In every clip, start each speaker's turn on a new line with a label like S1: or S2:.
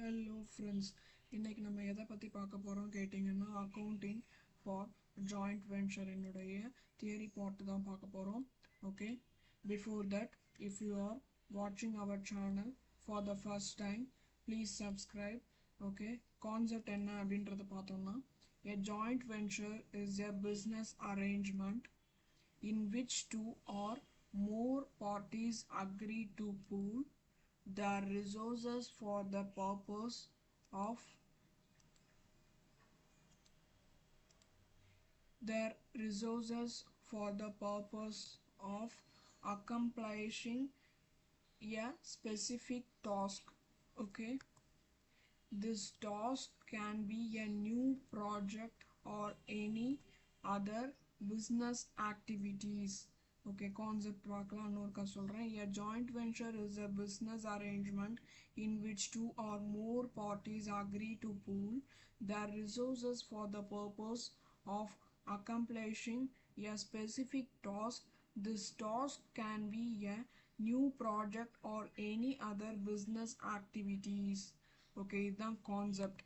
S1: Hello friends, இன்னைக்கு நம்ம எதை பற்றி பார்க்க போகிறோம் கேட்டிங்கன்னா அக்கௌண்டிங் ஃபார் ஜாயிண்ட் வென்ச்சர் என்னுடைய தியரி பார்ட் தான் பார்க்க போகிறோம். Okay, before that if you are வாட்சிங் our channel for the first time please subscribe. Okay, concept என்ன அப்படின்றத பார்த்தோம்னா a joint venture is a business arrangement in which two or more parties agree to pool their resources for the purpose of accomplishing a specific task. Okay, this task can be a new project or any other business activities. Okay, concept பார்க்கலாம். இன்னொருக்கா சொல்கிறேன். A joint venture is a business arrangement in which two or more parties agree to pool their resources for the purpose of accomplishing a specific task. This task can be a new project or any other business activities. Okay, இதுதான் concept.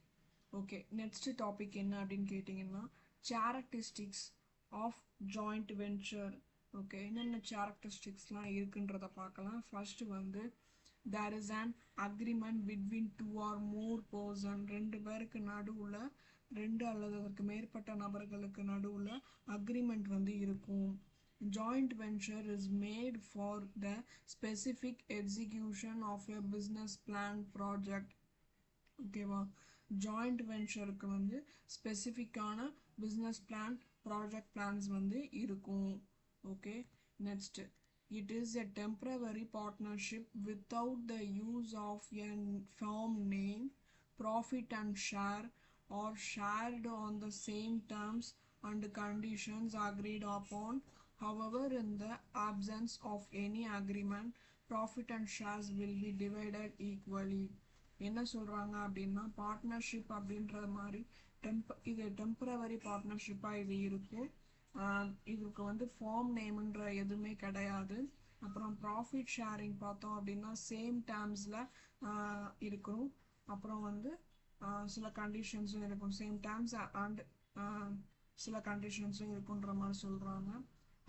S1: Okay, next topic என்ன அப்படின்னு கேட்டிங்கன்னா characteristics of joint venture. Okay, என்னென்ன கேரக்டரிஸ்டிக்ஸ்லாம் இருக்குன்றத பார்க்கலாம். First வந்து there is an agreement between two or more person. ரெண்டு பேருக்கு நடுவில், ரெண்டு அல்லது அதற்கு மேற்பட்ட நபர்களுக்கு நடுவில் அக்ரிமெண்ட் வந்து இருக்கும். Joint venture is made for the specific execution of a business plan project. ஓகேவா, ஜாயிண்ட் வென்ச்சருக்கு வந்து ஸ்பெசிஃபிக்கான பிஸ்னஸ் பிளான், ப்ராஜெக்ட் பிளான்ஸ் வந்து இருக்கும். Okay, next it is a temporary partnership without the use of a firm name. Profit and share are shared on the same terms and conditions agreed upon. However, in the absence of any agreement, profit and shares will be divided equally. என்ன சொல்கிறாங்க அப்படின்னா partnership அப்படின்ற மாதிரி இது temporary பார்ட்னர்ஷிப்பாக இது இருக்கும். இதுக்கு வந்து ஃபார்ம் நேம்ன்ற எதுவுமே கிடையாது. அப்புறம் ப்ராஃபிட் ஷேரிங் பார்த்தோம் அப்படின்னா சேம் டேர்ம்ஸில் இருக்கும். அப்புறம் வந்து சில கண்டிஷன்ஸும் இருக்கும். சேம் டேர்ம்ஸ் அண்ட் சில கண்டிஷன்ஸும் இருக்குன்ற மாதிரி சொல்கிறாங்க.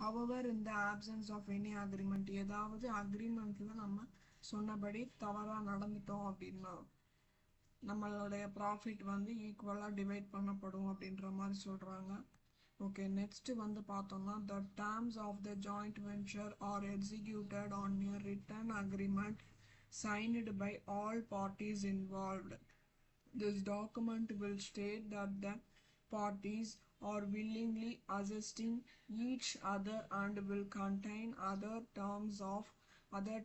S1: However, in the absence of any agreement, ஏதாவது அக்ரிமெண்ட்டில் நம்ம சொன்னபடி தவறாக நடந்துட்டோம் அப்படின்னா நம்மளுடைய ப்ராஃபிட் வந்து ஈக்குவலாக டிவைட் பண்ணப்படும் அப்படின்ற மாதிரி சொல்கிறாங்க. ஓகே, நெக்ஸ்ட் வந்து பார்த்தோம்னா the terms of the joint venture are executed on a written agreement signed by all parties involved. This document will state that the parties are willingly assisting each other and will contain other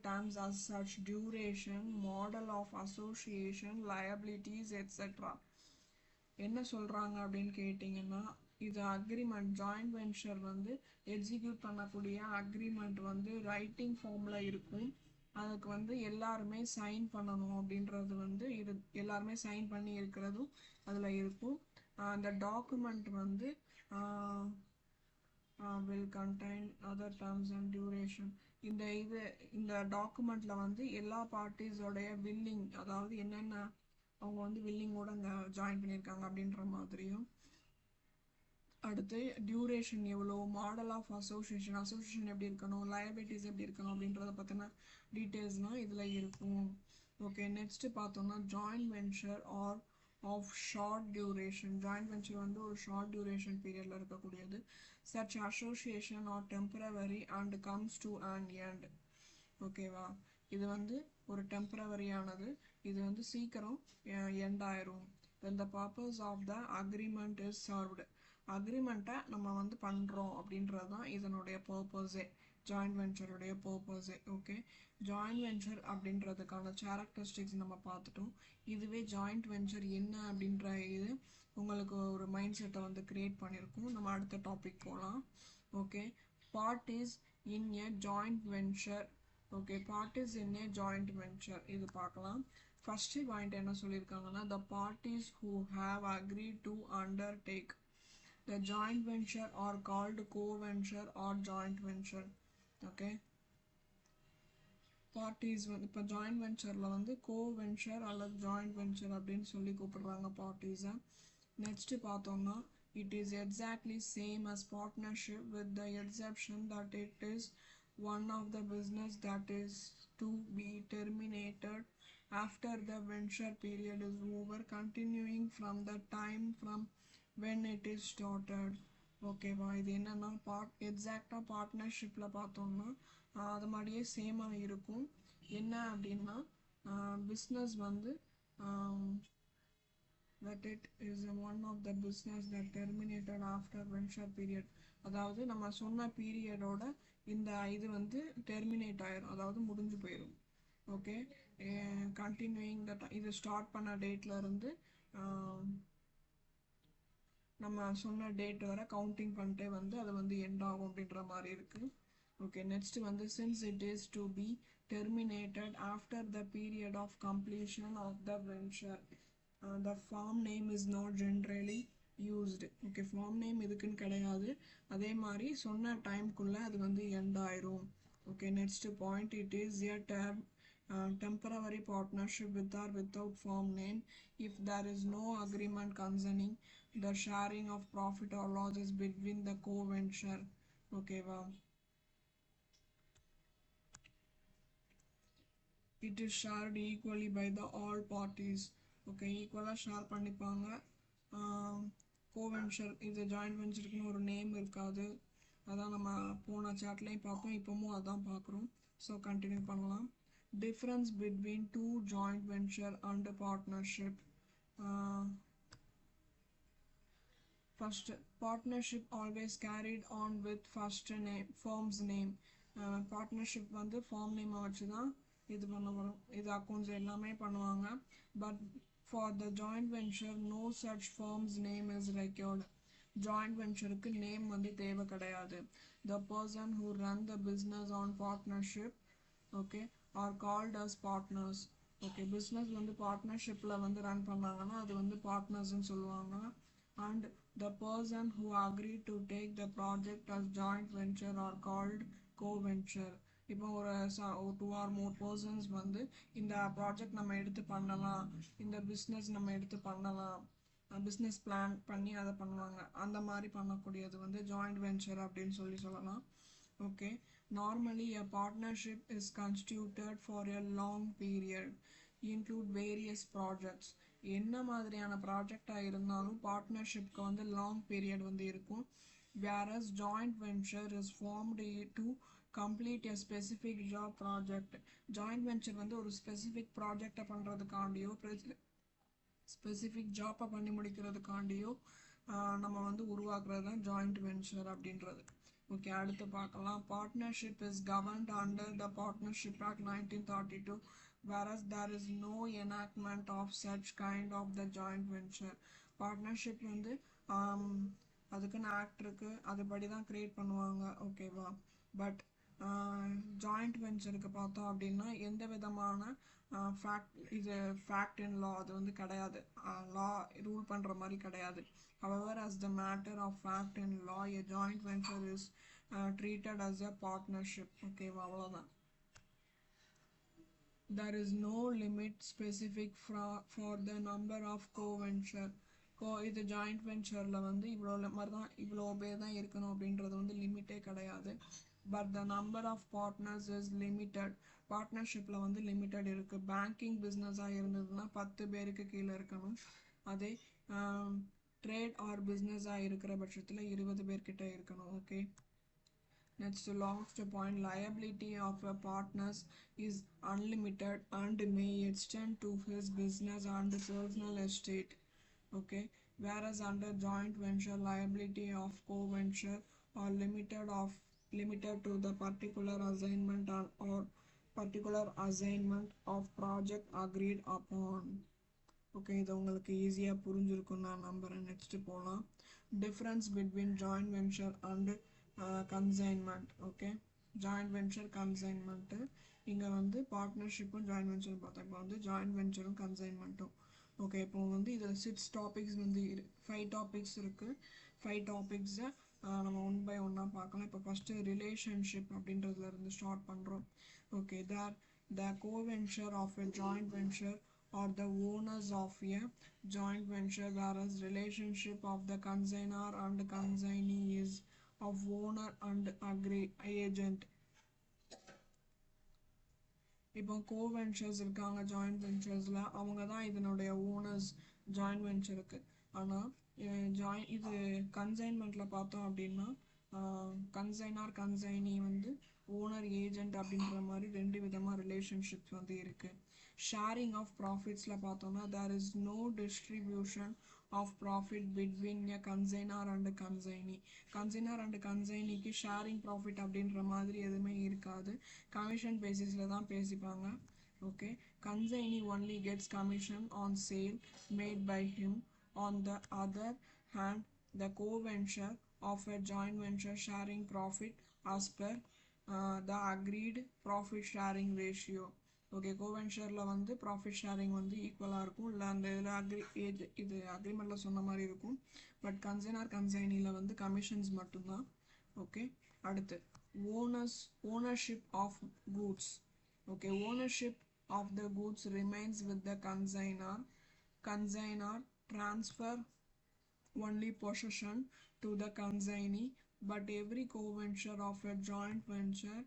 S1: terms as such duration, model of association, liabilities, etc. என்ன சொல்கிறாங்க அப்படின்னு கேட்டிங்கன்னா இது agreement, joint venture வந்து execute பண்ணக்கூடிய agreement வந்து writing ஃபார்மில் இருக்கும். அதுக்கு வந்து எல்லாருமே சைன் பண்ணணும் அப்படின்றது வந்து இது எல்லாருமே சைன் பண்ணி இருக்கிறதும் அதில் இருக்கும். அந்த டாக்குமெண்ட் வந்து will contain other terms and duration. இந்த டாக்குமெண்ட்டில் வந்து எல்லா பார்ட்டிஸோடைய வில்லிங், அதாவது என்னென்ன அவங்க வந்து வில்லிங்கோட ஜாயின் பண்ணியிருக்காங்க அப்படின்ற மாதிரியும், அடுத்து டியூரேஷன் எவ்வளோ, மாடல் ஆஃப் அசோசியேஷன் எப்படி இருக்கணும், லயபிலிட்டிஸ் எப்படி இருக்கணும் அப்படின்றத பற்றின டீட்டெயில்ஸ்னால் இதில் இருக்கும். ஓகே, நெக்ஸ்ட் பார்த்தோம்னா joint venture are of short duration. Joint venture வந்து ஒரு ஷார்ட் டியூரேஷன் பீரியடில் இருக்கக்கூடியது. Such association are temporary and comes to an end. ஓகேவா, இது வந்து ஒரு டெம்பரவரியானது, இது வந்து சீக்கிரம் எண்ட் ஆயிரும். when the purpose of the agreement is served. அக்ரிமெண்ட்டை நம்ம வந்து பண்ணுறோம் அப்படின்றது தான் இதனுடைய பர்பஸே, ஜாயிண்ட் வென்ச்சருடைய பர்பஸே. ஓகே, ஜாயிண்ட் வென்ச்சர் அப்படின்றதுக்கான கேரக்டரிஸ்டிக்ஸ் நம்ம பார்த்துட்டோம். இதுவே ஜாயிண்ட் வென்ச்சர் என்ன அப்படின்ற இது உங்களுக்கு ஒரு மைண்ட் செட்டை வந்து க்ரியேட் பண்ணியிருக்கோம். நம்ம அடுத்த டாபிக் போகலாம். ஓகே, பார்ட்டிஸ் இன் எ ஜாயிண்ட் வென்ச்சர். ஓகே, பார்ட்டிஸ் இன் எ ஜாயிண்ட் வென்ச்சர் இது பார்க்கலாம். ஃபர்ஸ்ட் பாயிண்ட் என்ன சொல்லியிருக்காங்கன்னா the parties who have agreed to undertake the joint venture are called co-venture or joint venture. Okay, parties வந்து இப்போ ஜாயிண்ட் வெஞ்சரில் வந்து கோ வெஞ்சர் அல்லது joint venture அப்படின்னு சொல்லி கூப்பிடுறாங்க பார்ட்டிஸை. நெக்ஸ்ட்டு பார்த்தோம்னா it is exactly same as partnership with the exception that it is one of the business that is to be terminated after the venture period is over, continuing from the time from when it is started. ஓகேவா, இது என்னன்னா எக்ஸாக்டாக பார்ட்னர்ஷிப்பில் பார்த்தோம்னா அது மாதிரியே சேமாக இருக்கும். என்ன அப்படின்னா பிஸ்னஸ் வந்து that it is one of the business that terminated after venture period. அதாவது நம்ம சொன்ன பீரியடோட இந்த இது வந்து டெர்மினேட் ஆயிரும், அதாவது முடிஞ்சு போயிடும். ஓகே, கண்டினியூயிங் த இது ஸ்டார்ட் பண்ண டேட்ல இருந்து நம்ம சொன்ன டேட் வரை கவுண்டிங் பண்ணிட்டே வந்து அது வந்து எண்ட் ஆகும் அப்படின்ற மாதிரி இருக்குது. ஓகே, நெக்ஸ்ட் வந்து since it is to be terminated after the period of completion of the venture, the farm name is not generally used. Okay, firm name இதுக்குன்னு கிடையாது, அதே மாதிரி சொன்ன டைம்குள்ளே அது வந்து எண்ட் ஆயிரும். Okay, next point it is a temporary partnership with or without firm name if there is no agreement concerning the sharing of profit or losses between the co-venture. ஓகேவா, it is shared equally by the all parties. Okay, ஈக்குவலாக share பண்ணிப்பாங்க. கோவென்ச்சர் இது joint வெஞ்சருக்குன்னு ஒரு name இருக்காது, அதான் நம்ம போன சாட்லேயும் பார்த்தோம், இப்போவும் அதான் பார்க்குறோம். ஸோ கண்டினியூ பண்ணலாம். Difference between two joint venture and partnership. First, partnership always carried on with first name, firm's name. Partnership வந்து ஃபார்ம் நேமை வச்சு தான் இது பண்ண வரும், இது அக்கௌண்ட்ஸ் எல்லாமே பண்ணுவாங்க. But for the joint venture no such firms name is required. Joint வெஞ்சருக்கு நேம் வந்து தேவை கிடையாது. The person who run the business on partnership okay are called as partners. Okay, business வந்து பார்ட்னர்ஷிப்பில் வந்து ரன் பண்ணாங்கன்னா அது வந்து பார்ட்னர்ஸ்ன்னு சொல்லுவாங்க. And the person who agree to take the project as joint venture are called coventurer. இப்போ ஒரு 2 or more பர்சன்ஸ் வந்து இந்த ப்ராஜெக்ட் நம்ம எடுத்து பண்ணலாம், இந்த பிஸ்னஸ் நம்ம எடுத்து பண்ணலாம், பிஸ்னஸ் பிளான் பண்ணி அதை பண்ணுவாங்க, அந்த மாதிரி பண்ணக்கூடியது வந்து ஜாயிண்ட் வெஞ்சர் அப்படின்னு சொல்லலாம். Okay, normally a partnership is constituted for a long period, include various projects. என்ன மாதிரியான ப்ராஜெக்டாக இருந்தாலும் பார்ட்னர்ஷிப்க்கு வந்து லாங் பீரியட் வந்து இருக்கும். whereas joint venture is formed to complete a specific job project. joint venture வந்து ஒரு ஸ்பெசிஃபிக் ப்ராஜெக்டை பண்ணுறதுக்காண்டியோ ஸ்பெசிஃபிக் ஜாப்பை பண்ணி முடிக்கிறதுக்காண்டியோ நம்ம வந்து உருவாக்குறது தான் ஜாயிண்ட் வெஞ்சர் அப்படின்றது. ஓகே, அடுத்து பார்க்கலாம். Partnership is governed under the partnership act 1932, whereas there is no enactment of such kind of the joint venture. Partnership வந்து அதுக்குன்னு ஆக்ட் இருக்குது, அதுபடி தான் க்ரியேட் பண்ணுவாங்க. ஓகேவா, பட் ஜாயிண்ட் வெஞ்சருக்கு பார்த்தோம் அப்படின்னா எந்த விதமான ஃபேக்ட் இன் லா அது வந்து கிடையாது, லா ரூல் பண்ணுற மாதிரி கிடையாது. However, as the matter of fact in law, a joint venture is treated as a partnership. Okay, அவ்வளோதான். There is no limit specific for the number of co-venture. இது ஜாயிண்ட் வெஞ்சரில் வந்து இவ்வளோ மாதிரி தான், இவ்வளோ பேர் தான் இருக்கணும் அப்படின்றது வந்து லிமிட்டே கிடையாது. But the number of partners is limited. பார்ட்னர்ஷிப்பில் வந்து லிமிட்டட் இருக்குது. பேங்கிங் பிஸ்னஸாக இருந்ததுன்னா 10 பேருக்கு கீழே இருக்கணும். அதே ட்ரேட் ஆர் பிஸ்னஸாக இருக்கிற பட்சத்தில் 20 பேர்கிட்ட இருக்கணும். Okay, next last point, liability of a partners is unlimited and may extend to his business and personal estate. Okay, whereas under joint venture liability of co-venture are limited to the particular assignment or particular assignment of project agreed upon. Okay, இது உங்களுக்கு ஈஸியாக புரிஞ்சிருக்கும் நான் நம்புகிறேன். Next போகலாம். Difference between joint venture and consignment. Okay, joint venture consignment இங்கே வந்து பார்ட்னர்ஷிப்பும் joint வெஞ்சரும் பார்த்தோம். இப்போ வந்து ஜாயிண்ட் வெஞ்சரும் கன்சைன்மெண்ட்டும். ஓகே, இப்போ வந்து இதில் 6 டாபிக்ஸ் வந்து 5 டாபிக்ஸ் இருக்குது. 5 டாபிக்ஸை நம்ம 1 by 1 பார்க்கலாம். இப்போ ஃபஸ்ட்டு ரிலேஷன்ஷிப் அப்படின்றதுலேருந்து ஸ்டார்ட் பண்ணுறோம். Okay, the co-venture of a joint venture or the owners of a joint venture, whereas relationship of the consignor and consignee is of owner and agent. இப்போ co-ventures இருக்காங்க joint venturesல, அவங்க தான் இதனுடைய owners joint வெஞ்சருக்கு. ஆனால் இது கன்சைன்மெண்ட்ல பார்த்தோம் அப்படின்னா கன்சைனார் கன்சைனி வந்து ஓனர் ஏஜென்ட் அப்படின்ற மாதிரி ரெண்டு விதமாக ரிலேஷன்ஷிப்ஸ் வந்து இருக்குது. ஷேரிங் ஆஃப் ப்ராஃபிட்ஸில் பார்த்தோம்னா there is no distribution of profit between a consignor and consignee. Consignor and கன்சைனிக்கு ஷேரிங் ப்ராஃபிட் அப்படின்ற மாதிரி எதுவுமே இருக்காது, கமிஷன் பேசிஸில் தான் பேசிப்பாங்க. Okay, consignee only gets commission on sale made by him. On the other hand, the co-venture of a joint venture sharing profit as per the agreed profit sharing ratio. Okay, கோவென்ச்சரில் வந்து profit sharing வந்து ஈக்குவலாக இருக்கும், இல்லை அந்த இதில் இது அக்ரிமெண்ட்டில் சொன்ன மாதிரி இருக்கும். பட் கன்சைனார் கன்சைனியில் வந்து கமிஷன்ஸ் மட்டும்தான். ஓகே, அடுத்து ownership of goods. Okay, ownership of the goods remains with the consignor transfer only possession to the consignee, but every co-venture of a joint venture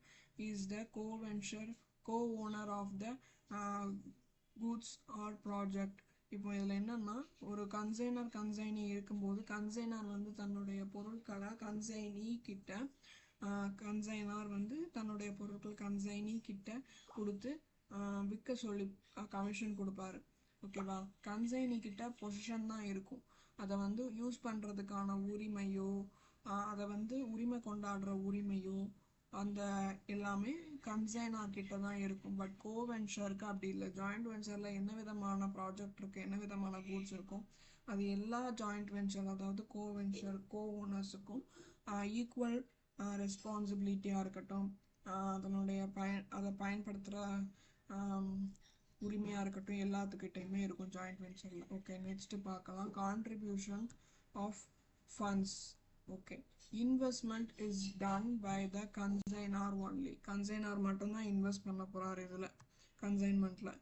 S1: is the co-owner of the goods or project. இப்போ இதில் என்னன்னா, ஒரு consignee இருக்கும்போது consignor வந்து தன்னுடைய பொருட்களை consignor வந்து தன்னுடைய பொருட்கள் கன்சைனி கிட்ட கொடுத்து விற்க சொல்லி கமிஷன் கொடுப்பாரு. ஓகேவா, கன்சைனி கிட்ட பொசிஷன் தான் இருக்கும், அதை வந்து யூஸ் பண்ணுறதுக்கான உரிமையோ அதை வந்து உரிமை கொண்டாடுற உரிமையோ அந்த எல்லாமே கன்சைனார் கிட்ட தான் இருக்கும். பட் கோவென்ச்சருக்கு அப்படி இல்லை. ஜாயிண்ட் வெஞ்சரில் என்ன விதமான ப்ராஜெக்ட் இருக்குது, என்ன விதமான கூட்ஸ் இருக்கும், அது எல்லா ஜாயிண்ட் வெஞ்சர் அதாவது கோ ஓனர்ஸுக்கும் ஈக்குவல் ரெஸ்பான்சிபிலிட்டியாக இருக்கட்டும், அதனுடைய அதை பயன்படுத்துகிற உரிமையாக இருக்கட்டும், எல்லாத்துக்கிட்டையுமே இருக்கும் ஜாயிண்ட் வெஞ்சரில். ஓகே, நெக்ஸ்ட் பார்க்கலாம் contribution of funds. Okay, investment is done by the consignor only. Consignor மட்டும்தான் இன்வெஸ்ட் பண்ண போகிறார் இதில் கன்சைன்மெண்ட்டில்.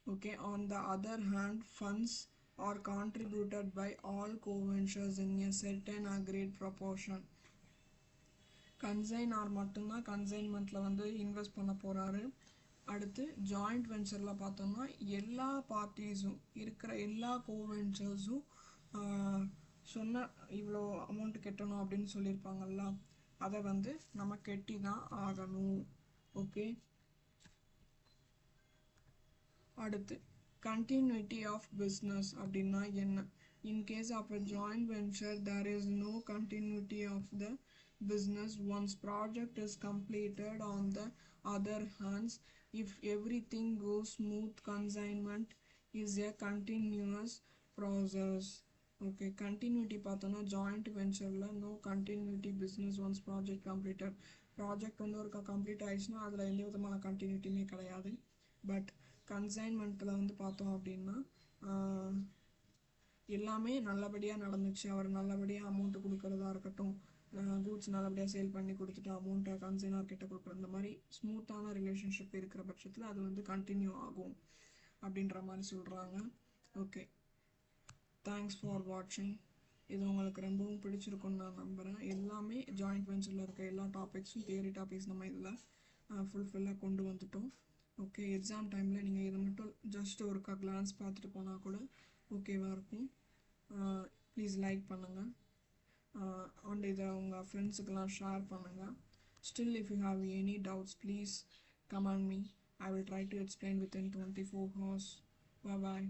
S1: Okay, on the other hand funds are contributed by all coventurers in a certain agreed proportion. Consignor மட்டும்தான் கன்சைன்மெண்ட்டில் வந்து invest பண்ண போகிறாரு. அடுத்து ஜாயிண்ட் வெஞ்சரில் பார்த்தோம்னா எல்லா பார்ட்டிஸும் இருக்கிற எல்லா கோவென்ச்சர்ஸும் சொன்ன இவ்வளோ அமௌண்ட் கட்டணும் அப்படின்னு சொல்லியிருப்பாங்கல்ல, அதை வந்து நம்ம கட்டி தான் ஆகணும். ஓகே, அடுத்து கண்டினியூட்டி ஆஃப் பிஸ்னஸ் அப்படின்னா என்ன? In case of a joint venture there is no continuity of the business once project is completed. On the other hand, if everything goes smooth, consignment is a continuous process. Okay, continuity பார்த்தோன்னா joint ventureல no continuity business once project completed. Project வந்து ஒரு complete ஆயிடுச்சுன்னா அதில் எந்த விதமான கண்டினியூட்டியுமே கிடையாது. But கன்சைன்மெண்ட்டில் வந்து பார்த்தோம் அப்படின்னா எல்லாமே நல்லபடியாக நடந்துச்சு, அவர் நல்லபடியாக அமௌண்ட்டு கொடுக்கறதா இருக்கட்டும், கூட்ஸ் நல்லபடியாக சேல் பண்ணி கொடுத்துட்டு அமௌண்ட்டை கன்சைனார் கிட்ட கொடுக்குற இந்த மாதிரி ஸ்மூத்தான ரிலேஷன்ஷிப் இருக்கிற பட்சத்தில் அது வந்து கண்டினியூ ஆகும் அப்படின்ற மாதிரி சொல்கிறாங்க. ஓகே, தேங்க்ஸ் ஃபார் வாட்சிங். இது உங்களுக்கு ரொம்பவும் பிடிச்சிருக்குன்னு நான் நம்புகிறேன். எல்லாமே ஜாயிண்ட் வெஞ்சரில் இருக்க எல்லா டாபிக்ஸும் தியரி டாபிக்ஸ் நம்ம இதில் ஃபுல்ஃபில்லாக கொண்டு வந்துட்டோம். ஓகே, எக்ஸாம் டைமில் நீங்கள் இதை மட்டும் ஜஸ்ட் ஒரு கிளான்ஸ் பார்த்துட்டு போனால் கூட ஓகேவாக இருக்கும். ப்ளீஸ் லைக் பண்ணுங்கள் அண்ட் இதை உங்கள் ஃப்ரெண்ட்ஸுக்கெல்லாம் ஷேர் பண்ணுங்கள். Still, if you have any doubts, please command me. I will try to explain within 24 hours. Bye bye.